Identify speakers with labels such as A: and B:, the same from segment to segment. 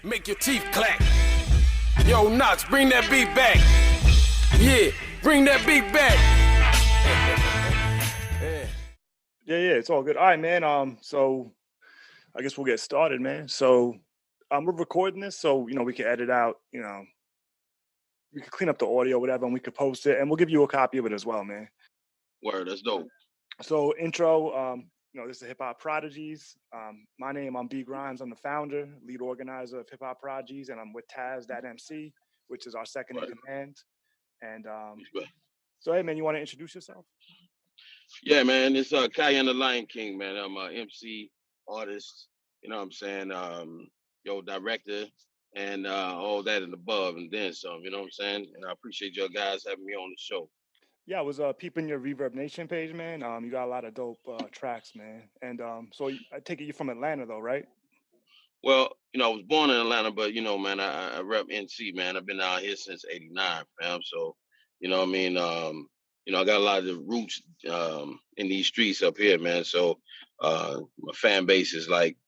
A: Make your teeth clack. Yo, Knox, bring that beat back. Yeah, bring that beat back.
B: Yeah, it's all good. All right, man. So I guess we'll get started, man. So we're recording this, so we can edit out, we could clean up the audio, whatever, and we could post it, and we'll give you a copy of it as well, man.
C: Word, that's dope.
B: So intro, this is Hip Hop Prodigies. My name, I'm B Grimes. I'm the founder, lead organizer of Hip Hop Prodigies, and I'm with Taz, that MC, which is our second in command. And so, hey, man, you want to introduce yourself?
C: Yeah, man, it's Cayenne the Lion King, man. I'm a MC, artist, you know what I'm saying, director, and all that and above, and then some, you know what I'm saying? And I appreciate you guys having me on the show.
B: Yeah, I was peeping your Reverb Nation page, man. You got a lot of dope tracks, man. And so I take it you're from Atlanta, though, right?
C: Well, I was born in Atlanta, but, man, I rep NC, man. I've been out here since 89, fam. So, you know what I mean? I got a lot of the roots in these streets up here, man. So my fan base is like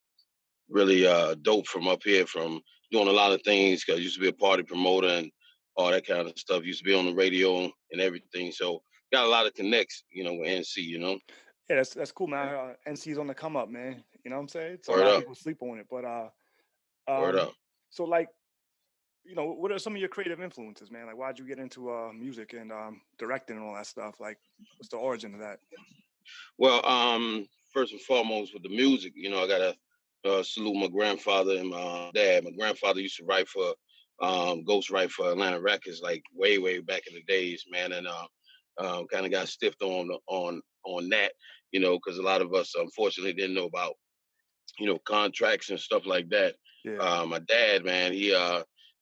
C: really dope from up here, from doing a lot of things, because I used to be a party promoter and all that kind of stuff. Used to be on the radio and everything. So got a lot of connects, with NC,
B: Yeah, that's cool, man. NC's on the come up, man. You know what I'm saying? So
C: Word
B: a lot
C: up.
B: of people sleep on it. But
C: Word up.
B: So like, what are some of your creative influences, man? Like, why'd you get into music and directing and all that stuff? Like, what's the origin of that?
C: Well, first and foremost with the music, I gotta salute my grandfather and my dad. My grandfather used to write for ghost write for Atlanta Records, like way back in the days, man, and kind of got stiffed on that, because a lot of us unfortunately didn't know about contracts and stuff like that.
B: Yeah.
C: My dad, man, he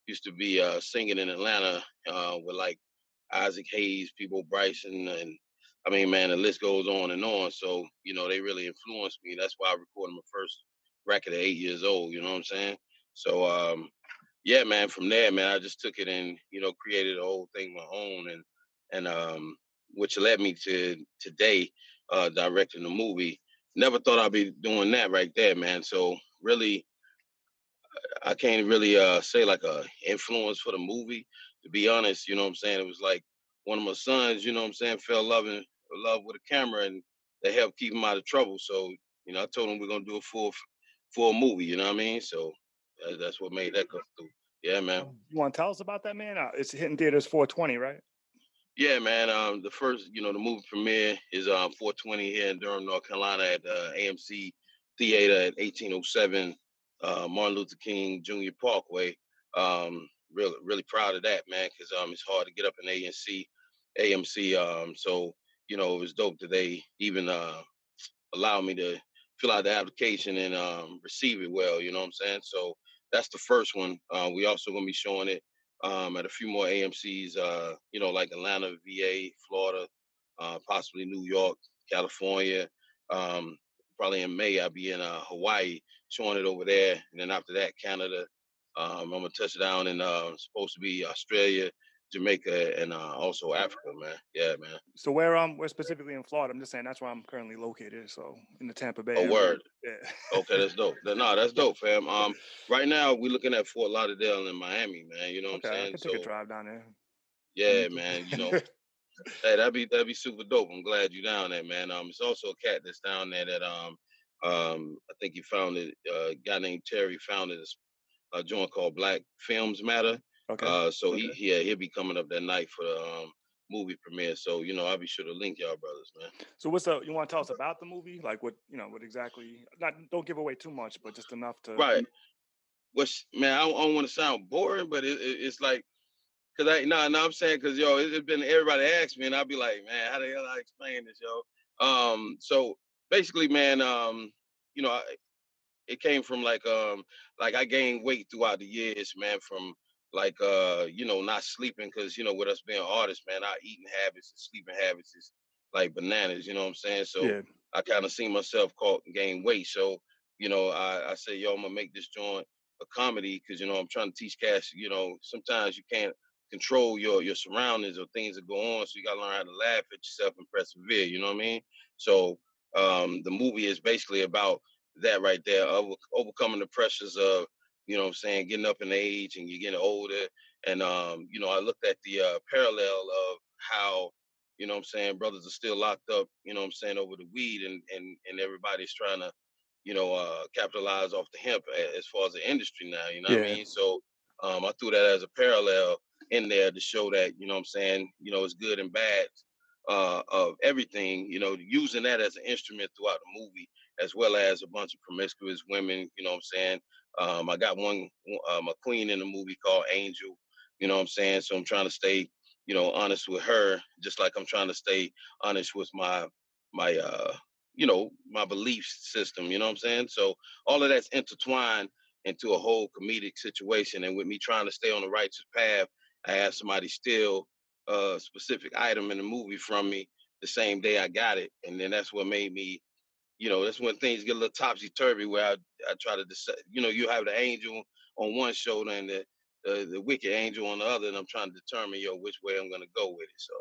C: used to be singing in Atlanta with like Isaac Hayes, People Bryson, and I mean, man, the list goes on and on. So, they really influenced me. That's why I recorded my first record at 8 years old, you know what I'm saying? So, yeah, man, from there, man, I just took it and, created the whole thing my own, and which led me to today, directing the movie. Never thought I'd be doing that right there, man. So really, I can't really say like a influence for the movie. To be honest, you know what I'm saying? It was like one of my sons, you know what I'm saying, fell in love with a camera, and they helped keep him out of trouble. So, I told him we're gonna do a full movie, you know what I mean? So that's what made that come through. Yeah, man.
B: You want to tell us about that, man? It's hitting theaters 420, right?
C: Yeah, man. The first, the movie premiere is 420 here in Durham, North Carolina at AMC Theater at 1807 Martin Luther King Jr. Parkway. Really proud of that, man, because it's hard to get up in AMC. So it was dope that they even allowed me to fill out the application and receive it well. You know what I'm saying? So that's the first one. We also gonna be showing it at a few more AMCs, like Atlanta, VA, Florida, possibly New York, California. Probably in May, I'll be in Hawaii showing it over there. And then after that, Canada. I'm going to touch down in supposed to be Australia, Jamaica, and also Africa, man. Yeah, man.
B: So where specifically in Florida? I'm just saying that's where I'm currently located. So in the Tampa Bay area.
C: Word.
B: Yeah.
C: Okay, that's dope. No, that's dope, fam. Right now we're looking at Fort Lauderdale and Miami, man. You know what I'm saying?
B: I can take a drive down there.
C: Yeah, man. Hey, that'd be super dope. I'm glad you're down there, man. It's also a cat that's down there that I think he founded a guy named Terry founded a joint called Black Films Matter.
B: Okay.
C: So he'll be coming up that night for the movie premiere. So I'll be sure to link y'all brothers, man.
B: So you want to tell us about the movie? Like what exactly? Don't give away too much, but just enough to.
C: Right. Which, man, I don't want to sound boring, but it's like, cause I'm saying, cause it's been everybody asks me, and I'll be like, man, how the hell I explain this, yo? So basically, man, it came from like I gained weight throughout the years, man, from like not sleeping, cause with us being artists, man, our eating habits and sleeping habits is like bananas, you know what I'm saying? So
B: yeah.
C: I kind of seen myself gain weight. So, I said, yo, I'm gonna make this joint a comedy, because I'm trying to teach cats, sometimes you can't control your surroundings or things that go on. So you gotta learn how to laugh at yourself and persevere, you know what I mean? So the movie is basically about that right there, overcoming the pressures of you know what I'm saying, getting up in age and you're getting older. And, you know, I looked at the parallel of how, you know what I'm saying, brothers are still locked up, you know what I'm saying, over the weed and everybody's trying to, you know, capitalize off the hemp as far as the industry now, you know what I
B: Yeah.
C: mean? So I threw that as a parallel in there to show that, you know what I'm saying, you know, it's good and bad of everything, you know, using that as an instrument throughout the movie, as well as a bunch of promiscuous women, you know what I'm saying? I got one, a queen in the movie called Angel, you know what I'm saying? So I'm trying to stay, you know, honest with her, just like I'm trying to stay honest with my you know, my belief system, you know what I'm saying? So all of that's intertwined into a whole comedic situation. And with me trying to stay on the righteous path, I had somebody steal a specific item in the movie from me the same day I got it. And then that's what made me, you know, that's when things get a little topsy turvy where I try to decide, you know, you have the angel on one shoulder and the wicked angel on the other. And I'm trying to determine, which way I'm going to go with it. So,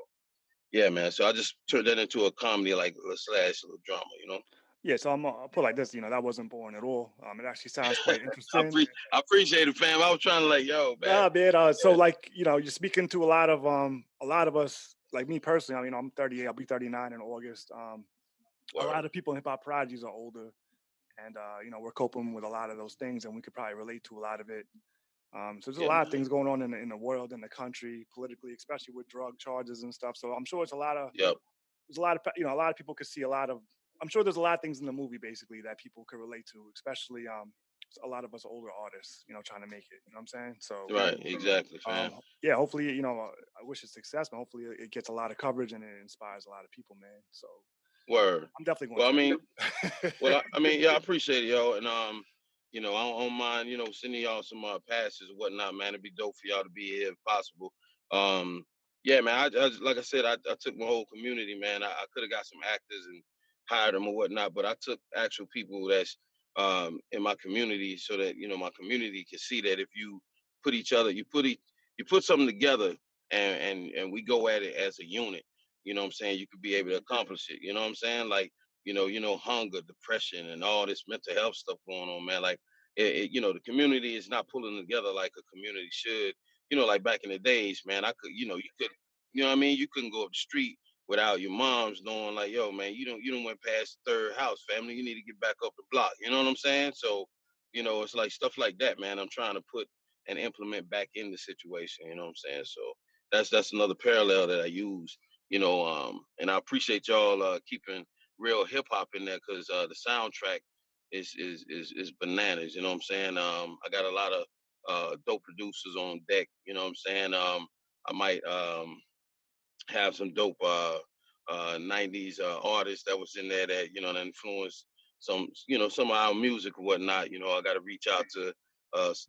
C: yeah, man. So I just turned that into a comedy, like a slash little drama, you know?
B: Yeah, so I'll put it like this, that wasn't boring at all. It actually sounds quite interesting.
C: I appreciate it, fam. I was trying to like, yo, man.
B: Nah, man. So
C: Yeah,
B: like, you're speaking to a lot of us, like me personally. I mean, I'm 38. I'll be 39 in August. A
C: word.
B: lot of people in hip hop prodigies are older, and we're coping with a lot of those things, and we could probably relate to a lot of it. So there's a
C: Yeah,
B: lot of
C: man.
B: things going on in the world, in the country, politically, especially with drug charges and stuff. So I'm sure it's a lot of
C: Yep.
B: there's a lot of people could see a lot of. I'm sure there's a lot of things in the movie basically that people could relate to, especially a lot of us older artists, trying to make it. You know what I'm saying? So
C: Right. Exactly, fam.
B: yeah, hopefully, I wish it success, but hopefully it gets a lot of coverage and it inspires a lot of people, man. So
C: Word.
B: I'm definitely going
C: Well, I
B: to
C: mean,
B: check it.
C: I mean, yeah, I appreciate it, yo. And you know, I don't mind, sending y'all some passes or whatnot, man. It'd be dope for y'all to be here if possible. Um, yeah, man. Like I said, I took my whole community, man. I could have got some actors and hired them or whatnot, but I took actual people that's in my community so that my community can see that if you put each other, you put something together and we go at it as a unit. You know what I'm saying? You could be able to accomplish it. You know what I'm saying? Like hunger, depression, and all this mental health stuff going on, man. Like, the community is not pulling together like a community should. Like back in the days, man, you could, what I mean? You couldn't go up the street without your moms knowing, like, yo, man, you don't went past the third house, family. You need to get back up the block. You know what I'm saying? So, it's like stuff like that, man. I'm trying to put and implement back in the situation. You know what I'm saying? So that's another parallel that I use. And I appreciate y'all keeping real hip hop in there because the soundtrack is bananas. You know what I'm saying? I got a lot of dope producers on deck. You know what I'm saying? I might have some dope 90s artists that was in there that that influenced some of our music or whatnot. I got to reach out to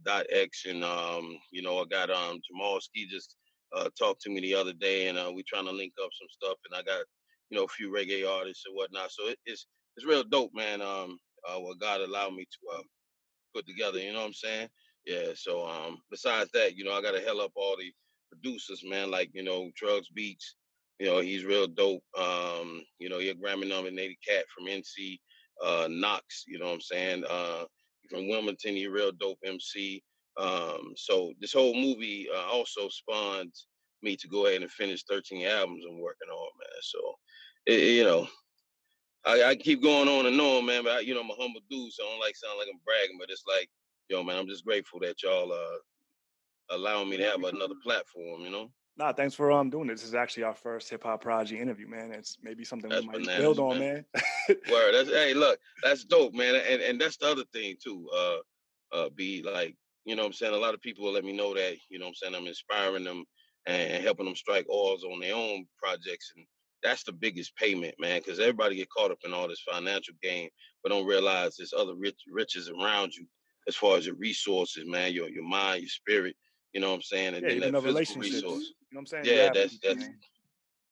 C: Dot X and I got Jamal Ski just talked to me the other day and we trying to link up some stuff and I got a few reggae artists and whatnot. So it's real dope, man. What God allowed me to put together. You know what I'm saying? Yeah. So besides that, I gotta hell up all the producers, man, like, Drugs Beats, he's real dope. He a Grammy nominated cat from NC, Knox, you know what I'm saying? From Wilmington, he real dope MC. So this whole movie also spawned me to go ahead and finish 13 albums I'm working on, man. So you know, I keep going on and on, man. But I'm a humble dude, so I don't like sound like I'm bragging. But it's like, yo, man, I'm just grateful that y'all allowing me to have another platform.
B: Nah, thanks for doing this. This is actually our first hip hop prodigy interview, man. It's maybe something we
C: That's
B: might build
C: bananas,
B: on,
C: man.
B: man.
C: Word. Hey, look, that's dope, man. And that's the other thing too. Be like, what I'm saying. A lot of people will let me know that, what I'm saying, I'm inspiring them and helping them strike oils on their own projects, and that's the biggest payment, man. Because everybody get caught up in all this financial gain, but don't realize there's other riches around you, as far as your resources, man. Your mind, your spirit. You know what I'm saying, and
B: Yeah,
C: then
B: even
C: that
B: the
C: physical
B: relationships.
C: resource.
B: You know what I'm saying? You
C: Yeah,
B: have
C: that's
B: peace,
C: that's
B: man.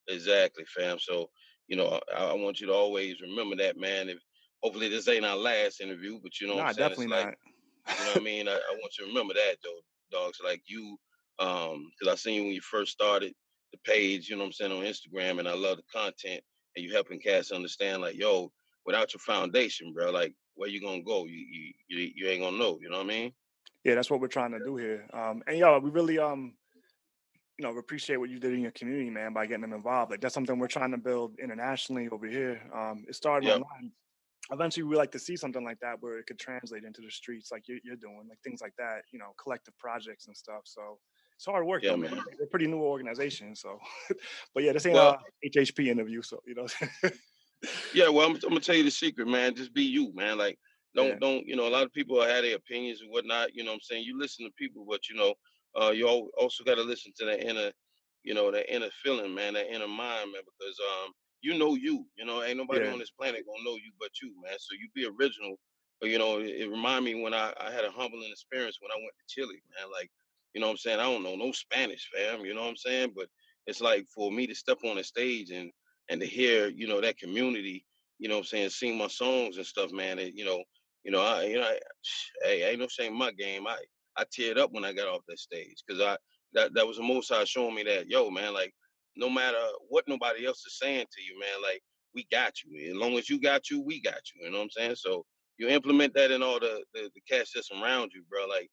C: exactly, fam. So, I want you to always remember that, man. If hopefully this ain't our last interview, but you know what I'm
B: Nah,
C: saying?
B: definitely
C: It's like,
B: not.
C: what I mean? I want you to remember that though, dogs. Like you, because I seen when you first started the page, you know what I'm saying, on Instagram, and I love the content and you helping cats understand, like, yo, without your foundation, bro, like where you gonna go? You ain't gonna know, you know what I mean?
B: Yeah, that's what we're trying to do here. And yo, we really appreciate what you did in your community, man, by getting them involved. Like that's something we're trying to build internationally over here. It started
C: Yep.
B: online. Eventually, we like to see something like that where it could translate into the streets, like you're doing, like things like that. Collective projects and stuff. So it's hard work
C: Yeah,
B: though, man.
C: man.
B: They're a pretty new organization. So, but yeah, this ain't
C: Well,
B: a HHP interview. So
C: yeah, well, I'm gonna tell you the secret, man. Just be you, man. Like,
B: yeah,
C: don't. A lot of people have their opinions and whatnot. You know what I'm saying? You listen to people, but you also got to listen to the inner, the inner feeling, man, that inner mind, man, because you know you. Ain't nobody
B: yeah,
C: on this planet gonna know you but you, man. So you be original. But it remind me when I had a humbling experience when I went to Chile, man. Like, what I'm saying? I don't know no Spanish, fam. You know what I'm saying? But it's like for me to step on the stage and to hear, that community, what I'm saying, sing my songs and stuff, man. Hey, ain't no shame in my game. I teared up when I got off that stage because that was the most I showing me that, yo, man, like no matter what nobody else is saying to you, man, like we got you. As long as you got you, we got you. You know what I'm saying? So you implement that in all the cats that's around you, bro. Like,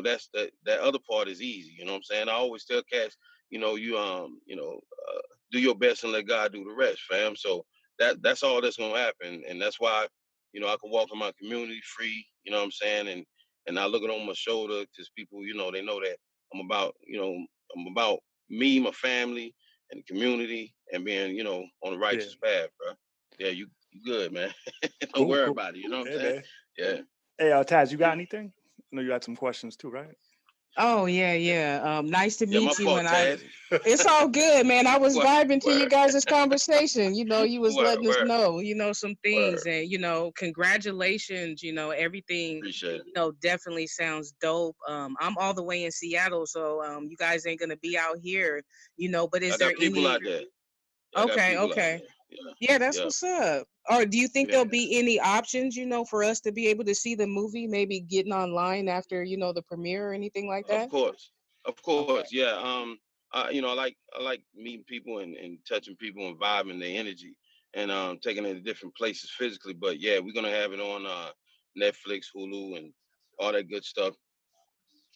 C: that's that other part is easy. You know what I'm saying? I always tell cats, do your best and let God do the rest, fam. So that's all that's gonna happen, and that's why I can walk in my community free. You know what I'm saying, and I look it on my shoulder because people, they know that I'm about me, my family, and the community, and being, on the
B: yeah.
C: righteous path, bro. Yeah, you good, man. Don't
B: Cool,
C: worry
B: cool.
C: about it. You know what I'm
B: Hey,
C: saying?
B: man.
C: Yeah.
B: Hey, Taz, you got anything? I know you had some questions too, right?
D: Oh yeah, yeah. Nice to
C: Yeah, my
D: meet you.
C: fault,
D: And I,
C: Taz.
D: it's all good, man. I was
C: Word,
D: vibing to you
C: word,
D: guys' conversation. You was
C: word,
D: letting us
C: word,
D: know, some things,
C: word.
D: and congratulations. Everything.
C: Appreciate it.
D: Definitely sounds dope. I'm all the way in Seattle, so you guys ain't gonna be out here, But
C: I
D: is there
C: got people
D: any?
C: out there. I got
D: Okay,
C: people out
D: okay.
C: there. Yeah,
D: Yeah, that's
C: yeah,
D: what's up. Or do you think
C: yeah.
D: there'll be any options, for us to be able to see the movie, maybe getting online after, the premiere or anything like
C: Of
D: that?
C: course, of course,
D: Okay.
C: yeah. I like meeting people and touching people and vibing their energy and taking it to different places physically. But yeah, we're gonna have it on Netflix, Hulu, and all that good stuff.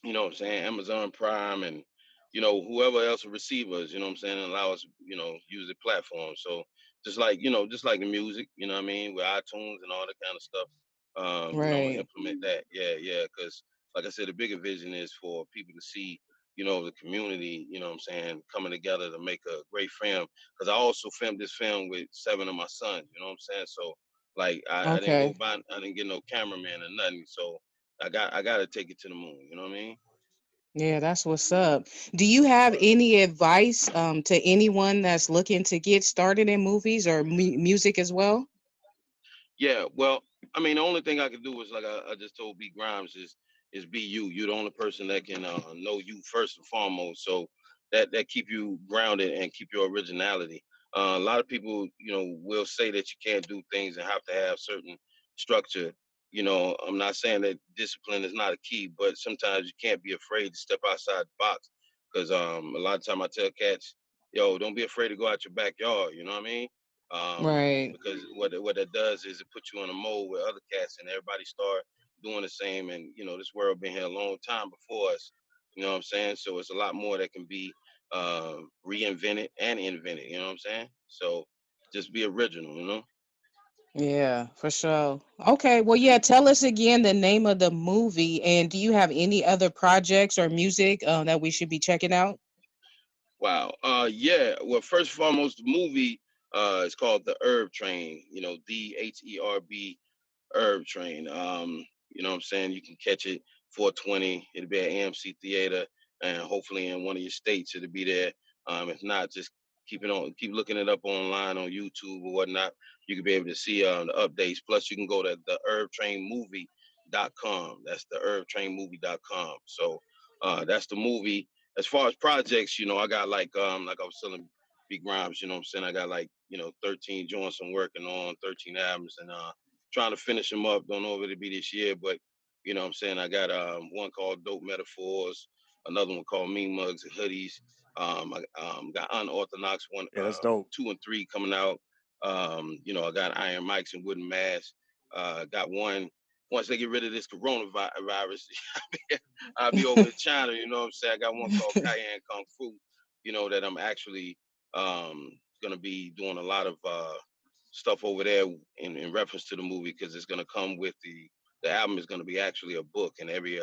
C: You know what I'm saying, Amazon Prime and whoever else will receive us, you know what I'm saying, and allow us, use the platform. So just like the music, you know what I mean, with iTunes and all that kind of stuff.
D: Right.
C: Implement that. Yeah, yeah. Because like I said, the bigger vision is for people to see, the community, you know what I'm saying, coming together to make a great film. Because I also filmed this film with 7 of my sons, you know what I'm saying? So like I didn't go
D: Okay.
C: buy I didn't get no cameraman or nothing. So I gotta take it to the moon. You know what I mean?
D: Yeah, that's what's up. Do you have any advice to anyone that's looking to get started in movies or music as well?
C: Yeah. Well, I mean, the only thing I can do is like I just told B Grimes is be you. You're the only person that can know you first and foremost. So that keep you grounded and keep your originality. A lot of people, will say that you can't do things and have to have certain structure. I'm not saying that discipline is not a key, but sometimes you can't be afraid to step outside the box. Because a lot of time I tell cats, yo, don't be afraid to go out your backyard. You know what I mean? Um,
D: Right.
C: because what that does is it puts you in a mold with other cats, and everybody start doing the same. And this world been here a long time before us. You know what I'm saying? So it's a lot more that can be reinvented and invented. You know what I'm saying? So just be original.
D: Yeah, for sure. Okay, well, yeah, tell us again the name of the movie, and do you have any other projects or music that we should be checking out?
C: Wow. Yeah. Well, first and foremost, the movie is called The Herb Train. DHERB Herb Train. You know what I'm saying? You can catch it 420. It'll be at AMC Theater, and hopefully in one of your states it'll be there. If not, just keep looking it up online on YouTube or whatnot. You can be able to see the updates. Plus, you can go to the herbtrainmovie.com. That's the herbtrainmovie.com. So that's the movie. As far as projects, I got like I was telling Big Grimes, you know what I'm saying? I got 13 joints I'm working on, 13 albums, and trying to finish them up. Don't know if it'll be this year, but you know what I'm saying? I got one called Dope Metaphors, another one called Mean Mugs and Hoodies. I got Unorthodox one,
B: Yeah, that's dope.
C: 2 and 3 coming out. I got Iron Mics and Wooden Masks. Got one once they get rid of this coronavirus, I'll be over in China. You know what I'm saying? I got one called Cayenne Kung Fu. You know that I'm actually gonna be doing a lot of stuff over there in reference to the movie because it's gonna come with the album is gonna be actually a book, and every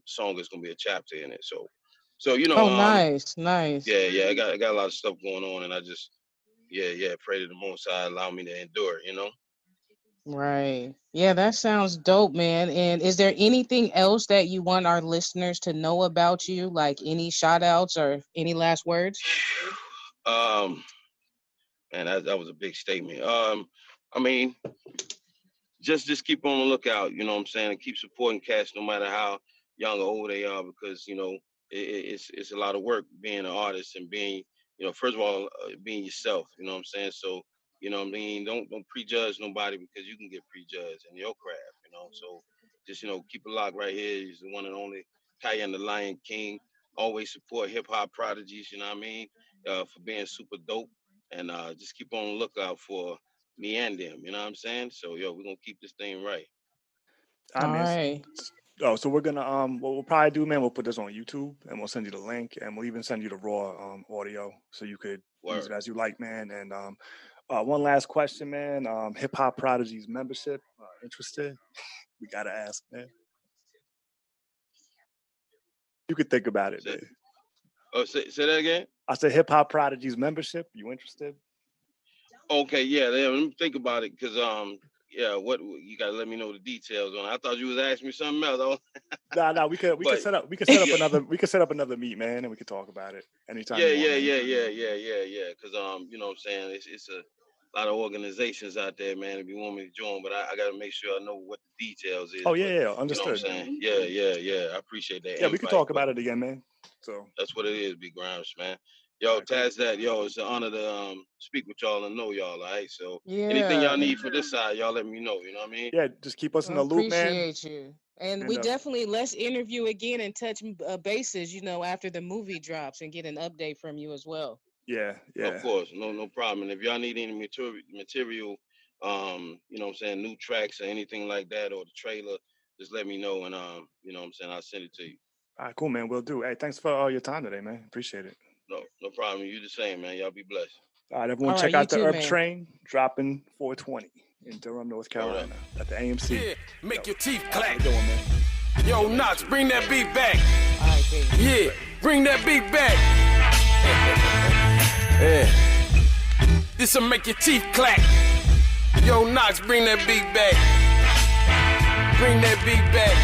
C: song is gonna be a chapter in it. So you know,
D: Oh, nice, nice.
C: yeah, I got a lot of stuff going on, and I just pray to the Most High allow me to endure it. You know.
D: Right. Yeah, that sounds dope, man. And is there anything else that you want our listeners to know about you? Like any shout outs or any last words?
C: um, Man, that was a big statement. I mean, just keep on the lookout, you know what I'm saying, and keep supporting cats no matter how young or old they are, because you know it's a lot of work being an artist and being, you know, first of all, being yourself, you know what I'm saying. So you know what I mean, don't prejudge nobody because you can get prejudged in your craft, you know. So just, you know, keep it locked right here. He's the one and only Cayenne the Lion King. Always support hip hop prodigies, you know what I mean, for being super dope, and just keep on the lookout for me and them, you know what I'm saying? So yo, we're gonna keep this thing right.
B: I
D: All
B: mean,
D: right.
B: oh, so we're gonna what we'll probably do, man, we'll put this on YouTube and we'll send you the link and we'll even send you the raw audio so you could use it
C: Word.
B: as you like, man. And one last question, man. Hip Hop Prodigies membership, interested? We gotta ask, man. You could think about it,
C: Say,
B: man.
C: say that again.
B: I said Hip Hop Prodigies membership. You interested?
C: Okay, yeah, let me think about it, cause yeah, what you gotta let me know the details on it. I thought you was asking me something else,
B: Nah, we could
C: but
B: set up another meet, man, and we could talk about it anytime
C: yeah,
B: you want, man.
C: yeah, cause you know what I'm saying, it's a lot of organizations out there, man, if you want me to join, but I gotta make sure I know what the details is.
B: Oh
C: But
B: yeah,
C: you know what I'm
B: understood.
C: saying? Yeah. I appreciate that
B: Yeah, we could
C: invite,
B: talk
C: but
B: about it again, man. So
C: that's what it is, Big Grimes, man.
B: all
C: Yo,
B: right, cool.
C: Taz, it's an honor to speak with y'all and know y'all. All right, so anything y'all
D: Yeah.
C: need for this side, y'all let me know. You know what I mean?
B: Yeah, just keep us in
D: I
B: the loop, man.
D: appreciate you. And
B: And
D: we definitely let's interview again and touch bases, after the movie drops and get an update from you as well.
C: Of
B: yeah.
C: course, no problem. And if y'all need any material, you know what I'm saying, new tracks or anything like that, or the trailer, just let me know, and you know what I'm saying, I'll send it to you.
B: All right, cool, man. We'll do. Hey, thanks for all your time today, man. Appreciate it.
C: No problem. You the same, man. Y'all be blessed.
B: All right, everyone,
D: All right,
B: check
D: you
B: out the
D: too,
B: Herb
D: man.
B: Train dropping 420 in Durham, North
C: Word up.
B: Carolina at the AMC.
A: Yeah, make your teeth
B: Have
A: clack.
B: a good one, man.
A: Yo, Knox, bring that beat back.
D: All right, peace.
A: Yeah, bring that beat back. Yeah. This'll make your teeth clack. Yo, Knox, bring that beat back. Bring that beat back.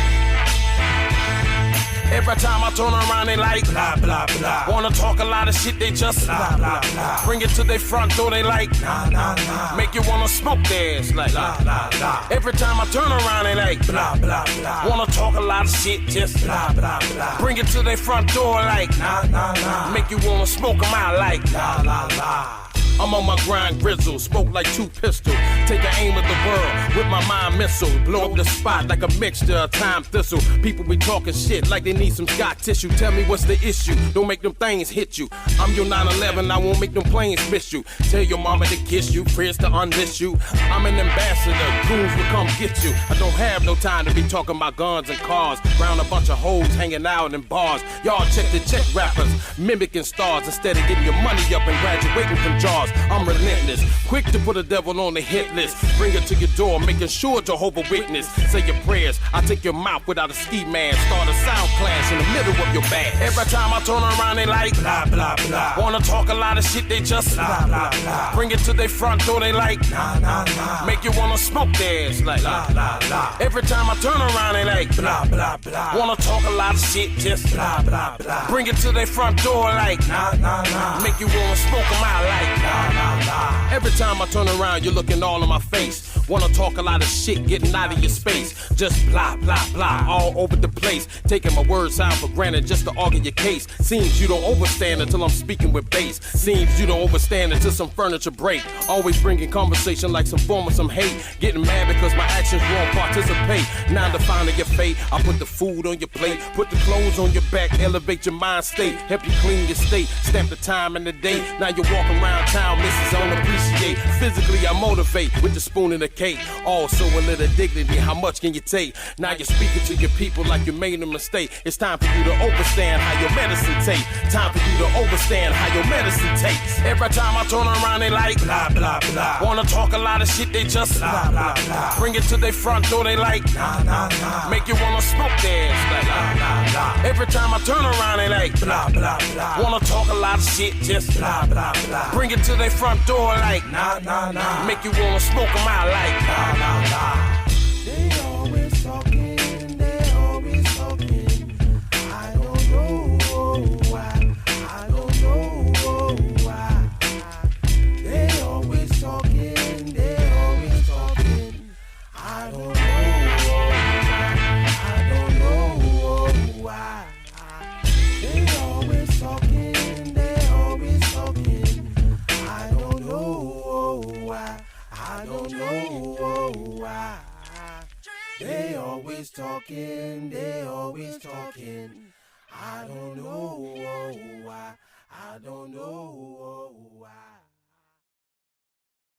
A: Every time I turn around, they like blah, blah, blah. Wanna talk a lot of shit, they just blah, blah, blah. Bring it to their front door, they like nah, nah, nah. Make you wanna smoke their ass like blah, blah, blah. Every time I turn around, they like blah, blah, blah. Wanna talk a lot of shit, just blah, blah, blah. Bring it to their front door like nah, nah, nah. Make you wanna smoke them out like blah, blah, blah. I'm on my grind grizzle, smoke like 2 pistols. Take an aim at the world with my mind missile. Blow up the spot like a mixture of time thistle. People be talking shit like they need some Scott tissue. Tell me what's the issue, don't make them things hit you. I'm your 9/11, I won't make them planes miss you. Tell your mama to kiss you, prayers to unlist you. I'm an ambassador, goons will come get you. I don't have no time to be talking about guns and cars. Round a bunch of hoes hanging out in bars. Y'all check rappers, mimicking stars instead of getting your money up and graduating from jars. I'm relentless, quick to put a devil on the hit list. Bring it to your door, making sure Jehovah Witness. Say your prayers, I take your mouth without a ski man. Start a sound clash in the middle of your bag. Every time I turn around, they like blah, blah, blah. Wanna talk a lot of shit, they just blah, blah, blah. Bring it to their front door, they like nah, nah, nah. Make you wanna smoke their ass like blah, blah, blah. Every time I turn around, they like blah, blah, blah. Wanna talk a lot of shit, just blah, blah, blah. Bring it to their front door like nah, nah, nah. Make you wanna smoke them out like nah, nah, nah. Every time I turn around, you're looking all in my face. Wanna talk a lot of shit, getting out of your space. Just blah, blah, blah, all over the place. Taking my words out for granted just to argue your case. Seems you don't overstand until I'm speaking with bass. Seems you don't overstand until some furniture break. Always bringing conversation like some form of some hate. Getting mad because my actions won't participate. Now defining your fate, I put the food on your plate. Put the clothes on your back, elevate your mind state. Help you clean your state, stamp the time and the date. Now you walk around town smile, missus, I don't appreciate. Physically, I motivate with the spoon and the cake. Also a little dignity, how much can you take? Now you're speaking to your people like you made a mistake. It's time for you to understand how your medicine tastes. Time for you to understand how your medicine tastes. Every time I turn around, they like blah, blah, blah. Wanna talk a lot of shit, they just blah, blah, blah. Bring it to their front door, they like nah, nah, nah. Make you wanna smoke their ass like blah, blah, blah. Every time I turn around, they like blah, blah, blah. Wanna talk a lot of shit, just blah, blah, blah. Bring it to their front door like nah, nah, nah. Make you wanna smoke them out like nah, nah, nah.
E: They always talking, they always talking. I don't know why, I don't know why. They always talking, they always talking. I don't know why. They always talking, they always talking. I don't know why, I don't know why. They always talking, they always talking. I don't know